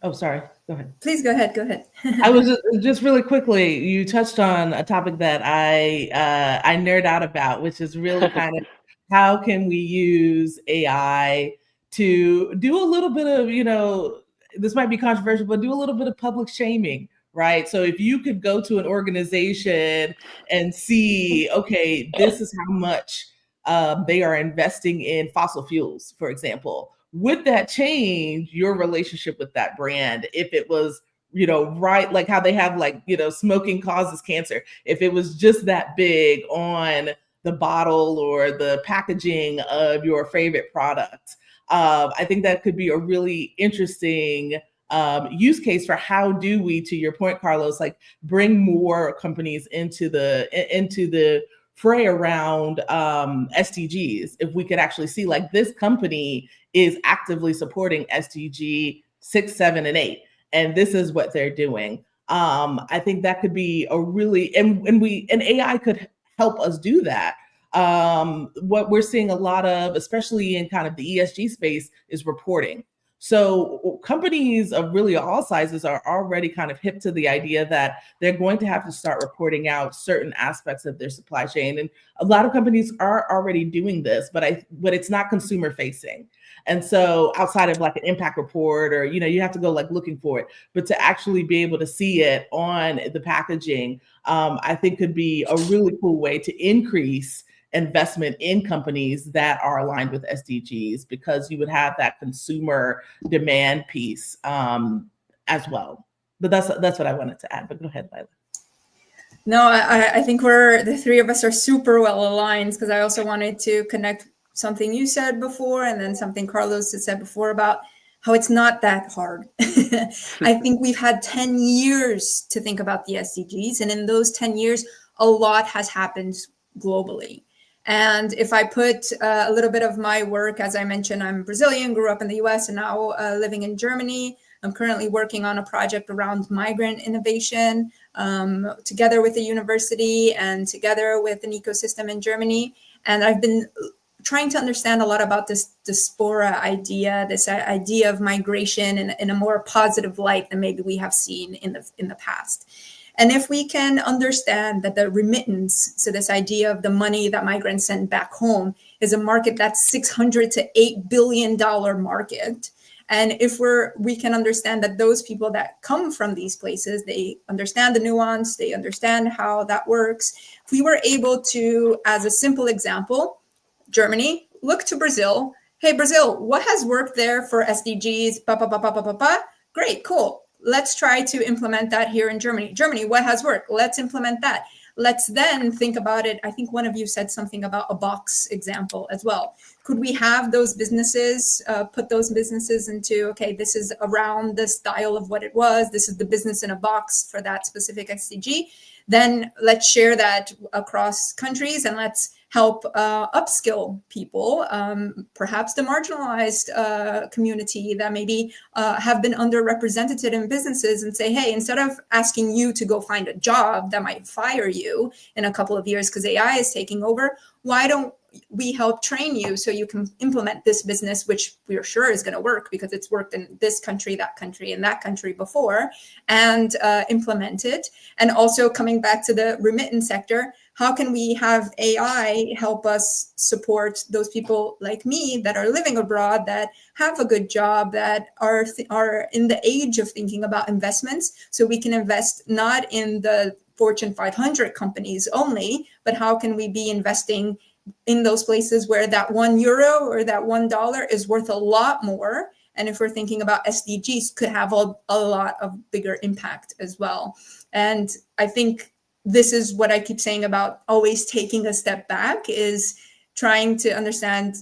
Oh, sorry. Go ahead. Please go ahead. Go ahead. I was just really quickly, you touched on a topic that I nerd out about, which is really kind of how can we use AI to do a little bit of, this might be controversial, but do a little bit of public shaming, right? So if you could go to an organization and see, okay, this is how much they are investing in fossil fuels, for example, would that change your relationship with that brand if it was, right, like how they have like, smoking causes cancer, if it was just that big on the bottle or the packaging of your favorite product? I think that could be a really interesting use case for how do we, to your point, Carlos, like bring more companies into the fray around SDGs. If we could actually see like this company is actively supporting SDG 6, 7, and 8, and this is what they're doing. I think that could be a really, and AI could help us do that. What we're seeing a lot of, especially in kind of the ESG space, is reporting. So companies of really all sizes are already kind of hip to the idea that they're going to have to start reporting out certain aspects of their supply chain. And a lot of companies are already doing this, but it's not consumer facing. And so outside of like an impact report or, you have to go like looking for it, but to actually be able to see it on the packaging, I think could be a really cool way to increase investment in companies that are aligned with SDGs, because you would have that consumer demand piece as well. But that's what I wanted to add. But go ahead, Laila. No, I think the three of us are super well aligned, because I also wanted to connect something you said before and then something Carlos had said before about how it's not that hard. I think we've had 10 years to think about the SDGs. And in those 10 years, a lot has happened globally. And if I put a little bit of my work, as I mentioned, I'm Brazilian, grew up in the US, and now living in Germany. I'm currently working on a project around migrant innovation together with the university and together with an ecosystem in Germany. And I've been trying to understand a lot about this diaspora idea, this idea of migration in a more positive light than maybe we have seen in the past. And if we can understand that the remittance, so this idea of the money that migrants send back home, is a market that's $600 to $8 billion market. And if we can understand that those people that come from these places, they understand the nuance, they understand how that works. If we were able to, as a simple example, Germany, look to Brazil. Hey, Brazil, what has worked there for SDGs? Great, cool. Let's try to implement that here in Germany. Germany, what has worked? Let's implement that. Let's then think about it. I think one of you said something about a box example as well. Could we have those businesses, put those businesses into, okay, this is around the style of what it was. This is the business in a box for that specific SDG. Then let's share that across countries and let's help upskill people, perhaps the marginalized community that maybe have been underrepresented in businesses, and say, hey, instead of asking you to go find a job that might fire you in a couple of years because AI is taking over, why don't we help train you so you can implement this business, which we are sure is going to work because it's worked in this country, that country, and that country before, and implement it. And also coming back to the remittance sector, how can we have AI help us support those people like me that are living abroad, that have a good job, that are in the age of thinking about investments, so we can invest not in the Fortune 500 companies only, but how can we be investing in those places where that €1 or that $1 is worth a lot more. And if we're thinking about SDGs, could have a lot of bigger impact as well. And I think this is what I keep saying about always taking a step back, is trying to understand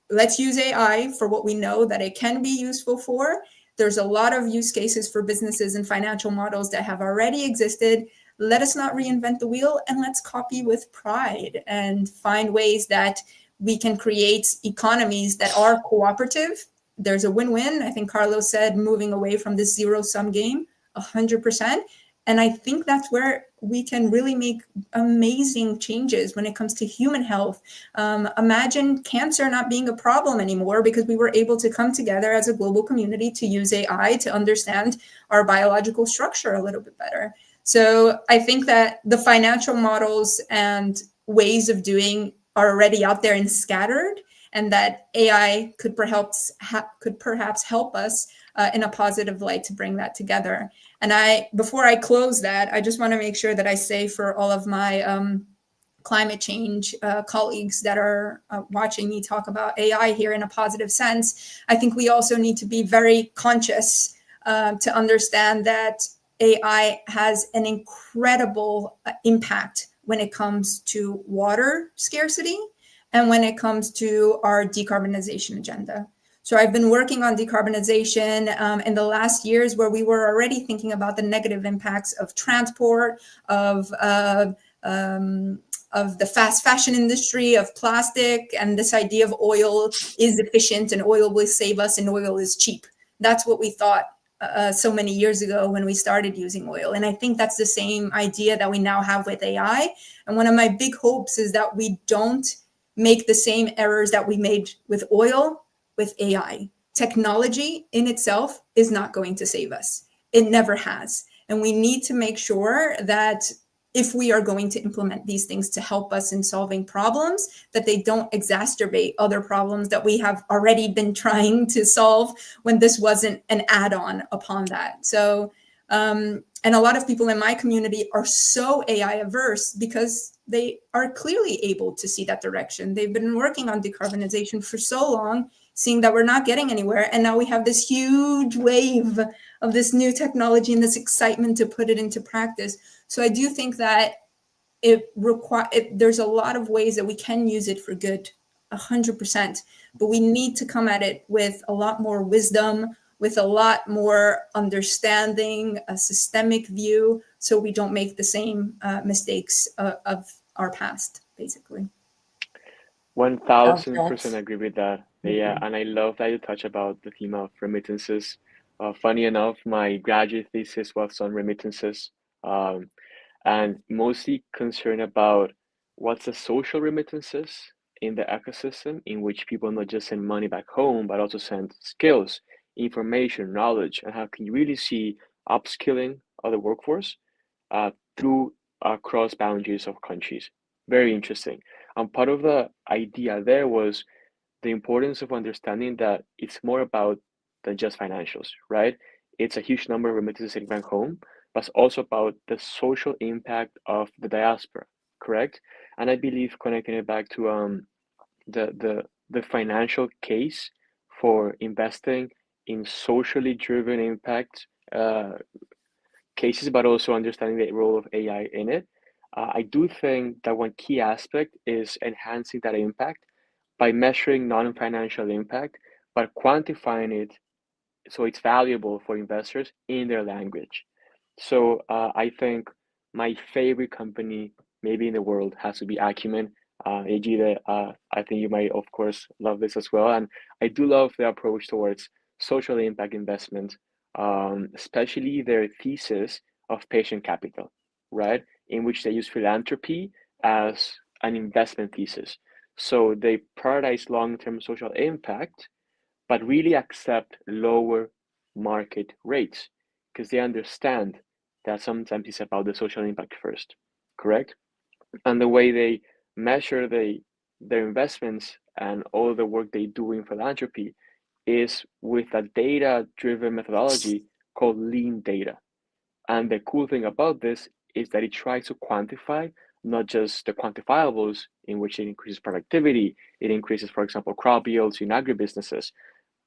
let's use AI for what we know that it can be useful for. There's a lot of use cases for businesses and financial models that have already existed. Let us not reinvent the wheel, and let's copy with pride and find ways that we can create economies that are cooperative. There's a win-win. I think Carlos said moving away from this zero-sum game, 100%. And I think that's where we can really make amazing changes when it comes to human health. Imagine cancer not being a problem anymore because we were able to come together as a global community to use AI to understand our biological structure a little bit better. So I think that the financial models and ways of doing are already out there and scattered, and that AI could perhaps help us in a positive light to bring that together. And before I close that, I just want to make sure that I say for all of my climate change colleagues that are watching me talk about AI here in a positive sense, I think we also need to be very conscious to understand that AI has an incredible impact when it comes to water scarcity and when it comes to our decarbonization agenda. So I've been working on decarbonization in the last years, where we were already thinking about the negative impacts of transport, of the fast fashion industry, of plastic, and this idea of oil is efficient and oil will save us and oil is cheap. That's what we thought so many years ago when we started using oil. And I think that's the same idea that we now have with AI. And one of my big hopes is that we don't make the same errors that we made with oil with AI. Technology in itself is not going to save us. It never has. And we need to make sure that if we are going to implement these things to help us in solving problems, that they don't exacerbate other problems that we have already been trying to solve when this wasn't an add-on upon that. So, and a lot of people in my community are so AI averse because they are clearly able to see that direction. They've been working on decarbonization for so long, seeing that we're not getting anywhere. And now we have this huge wave of this new technology and this excitement to put it into practice. So I do think that there's a lot of ways that we can use it for good, 100%. But we need to come at it with a lot more wisdom, with a lot more understanding, a systemic view, so we don't make the same mistakes of our past, basically. 1000% agree with that. Yeah, and I love that you touch about the theme of remittances. Funny enough, my graduate thesis was on remittances, and mostly concerned about what's the social remittances in the ecosystem, in which people not just send money back home, but also send skills, information, knowledge, and how can you really see upskilling of the workforce through cross boundaries of countries. Very interesting. And part of the idea there was the importance of understanding that it's more about than just financials, right? It's a huge number of remittances sitting back home, but it's also about the social impact of the diaspora, correct? And I believe connecting it back to the financial case for investing in socially driven impact cases, but also understanding the role of AI in it. I do think that one key aspect is enhancing that impact by measuring non-financial impact, but quantifying it so it's valuable for investors in their language. So I think my favorite company maybe in the world has to be Acumen. Yejide, I think you might, of course, love this as well. And I do love the approach towards social impact investment, especially their thesis of patient capital, right? In which they use philanthropy as an investment thesis. So they prioritize long-term social impact, but really accept lower market rates because they understand that sometimes it's about the social impact first, correct? And the way they measure their investments and all the work they do in philanthropy is with a data-driven methodology called lean data. And the cool thing about this is that it tries to quantify not just the quantifiables in which it increases productivity, it increases, for example, crop yields in agribusinesses,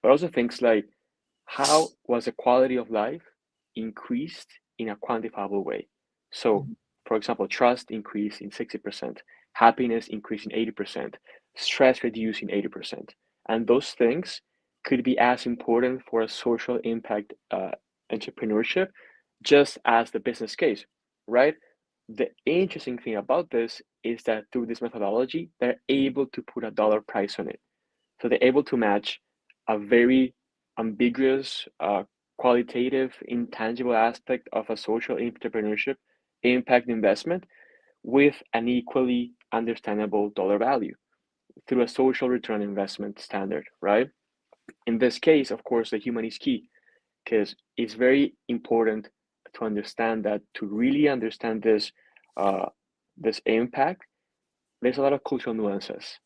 but also things like how was the quality of life increased in a quantifiable way. So, for example, trust increased in 60%, happiness increased in 80%, stress reduced in 80%. And those things could be as important for a social impact entrepreneurship just as the business case, right? the interesting thing about this is that through this methodology, they're able to put a dollar price on it. So they're able to match a very ambiguous, qualitative, intangible aspect of a social entrepreneurship impact investment with an equally understandable dollar value through a social return investment standard, right? In this case, of course, the human is key, because it's very important to understand that to really understand this this impact, there's a lot of cultural nuances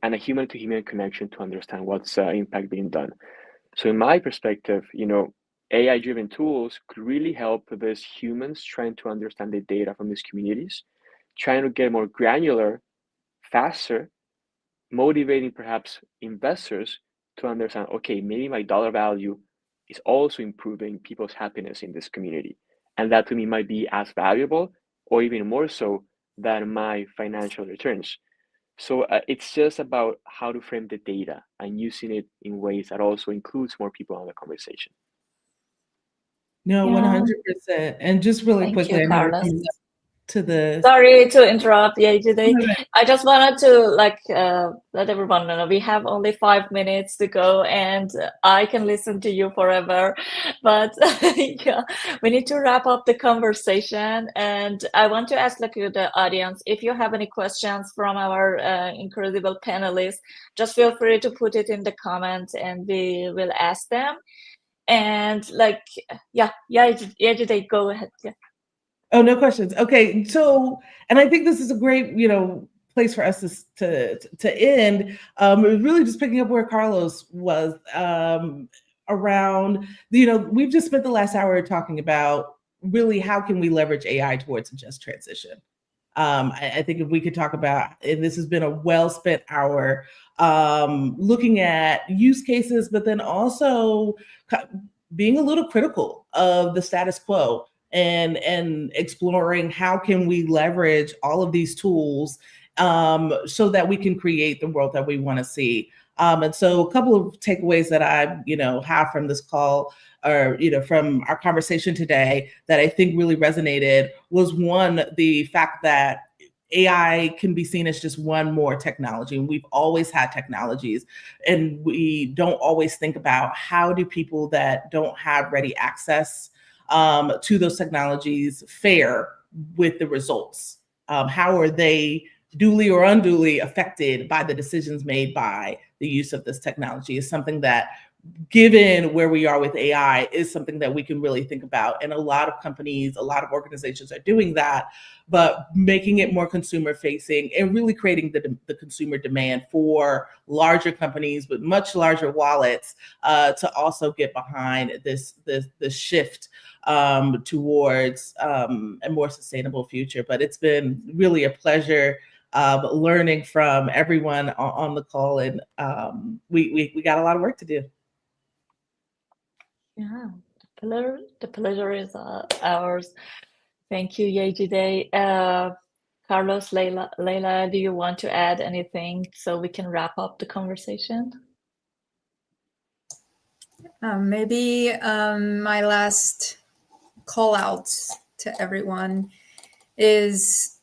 and a human to human connection to understand what's impact being done. So in my perspective, AI driven tools could really help these humans trying to understand the data from these communities, trying to get more granular, faster, motivating perhaps investors to understand, okay, maybe my dollar value is also improving people's happiness in this community. And that to me might be as valuable or even more so than my financial returns. So it's just about how to frame the data and using it in ways that also includes more people on the conversation. No, Yeah. 100%. And just really Thank quickly, you, I know we're Carlos. coming up to the. Sorry to interrupt, Yejide. No, no. I just wanted to let everyone know we have only 5 minutes to go, and I can listen to you forever. But yeah, we need to wrap up the conversation. And I want to ask the audience, if you have any questions from our incredible panelists, just feel free to put it in the comments, and we will ask them. And Yejide, go ahead. Yeah. Oh, no questions. Okay, so, and I think this is a great, place for us to end. Really just picking up where Carlos was around, we've just spent the last hour talking about really how can we leverage AI towards a just transition. I think if we could talk about, and this has been a well-spent hour, looking at use cases, but then also being a little critical of the status quo and exploring how can we leverage all of these tools so that we can create the world that we want to see. And so a couple of takeaways that I, have from this call, or from our conversation today, that I think really resonated was, one, the fact that AI can be seen as just one more technology. And we've always had technologies, and we don't always think about how do people that don't have ready access to those technologies fare with the results. How are they duly or unduly affected by the decisions made by the use of this technology is something that, given where we are with AI, is something that we can really think about. And a lot of companies, a lot of organizations are doing that, but making it more consumer facing and really creating the consumer demand for larger companies with much larger wallets to also get behind this shift towards a more sustainable future. But it's been really a pleasure learning from everyone on the call, and we got a lot of work to do. Yeah, the pleasure is ours. Thank you, Yejide. Carlos, Laila, do you want to add anything so we can wrap up the conversation? Maybe my last call out to everyone is,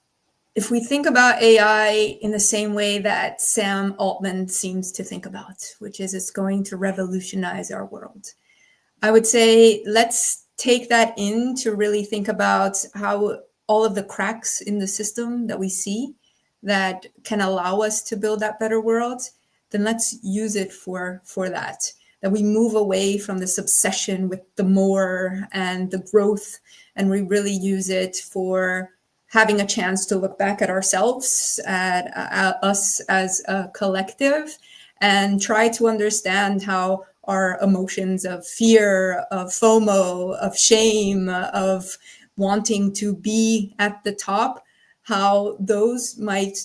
if we think about AI in the same way that Sam Altman seems to think about, which is it's going to revolutionize our world, I would say let's take that in to really think about how all of the cracks in the system that we see that can allow us to build that better world, then let's use it for that we move away from this obsession with the more and the growth, and we really use it for having a chance to look back at ourselves, at us as a collective, and try to understand how our emotions of fear, of FOMO, of shame, of wanting to be at the top, how those might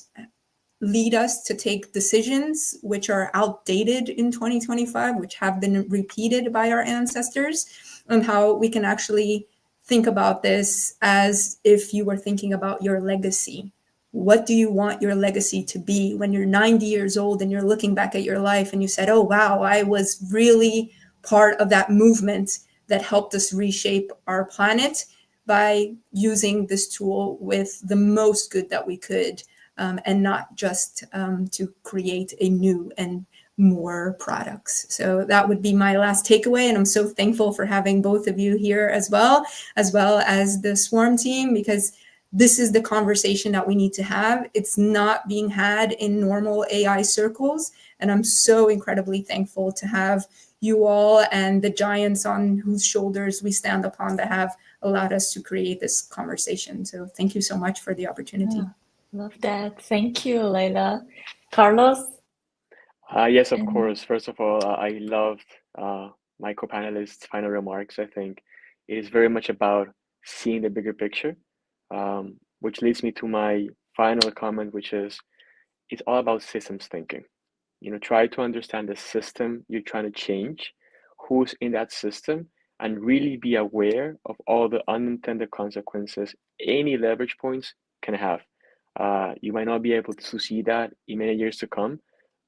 lead us to take decisions which are outdated in 2025, which have been repeated by our ancestors, and how we can actually think about this as if you were thinking about your legacy. What do you want your legacy to be when you're 90 years old and you're looking back at your life and you said, oh, wow, I was really part of that movement that helped us reshape our planet? by using this tool with the most good that we could, and not just to create a new and more products. So that would be my last takeaway. And I'm so thankful for having both of you here as well as the Swarm team, because this is the conversation that we need to have. It's not being had in normal AI circles. And I'm so incredibly thankful to have you all and the giants on whose shoulders we stand upon that have allowed us to create this conversation. So thank you so much for the opportunity. Yeah, love that. Thank you, Laila. Carlos? Yes, of course. First of all, I loved my co-panelists' final remarks. I think it is very much about seeing the bigger picture, which leads me to my final comment, which is it's all about systems thinking. Try to understand the system you're trying to change, who's in that system, and really be aware of all the unintended consequences any leverage points can have. You might not be able to see that in many years to come,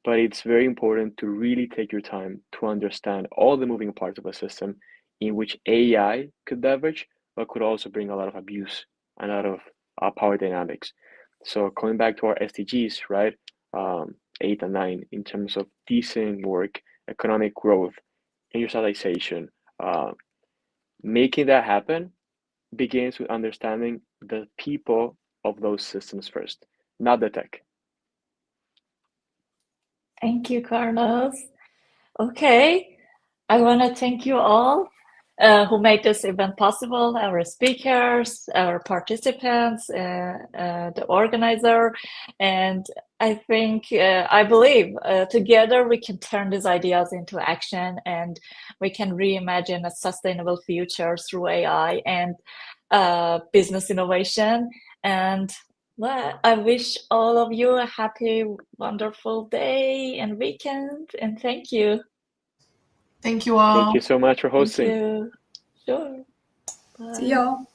but it's very important to really take your time to understand all the moving parts of a system in which AI could leverage, but could also bring a lot of abuse and a lot of power dynamics. So coming back to our SDGs, right? 8 and 9, in terms of decent work, economic growth, industrialization, making that happen begins with understanding the people of those systems first, not the tech. Thank you, Carlos. Okay, I want to thank you all who made this event possible, our speakers, our participants, the organizer, and I believe together we can turn these ideas into action, and we can reimagine a sustainable future through AI and business innovation. And well, I wish all of you a happy, wonderful day and weekend, and thank you. Thank you all. Thank you so much for Thank hosting. you. Sure. Bye. See y'all.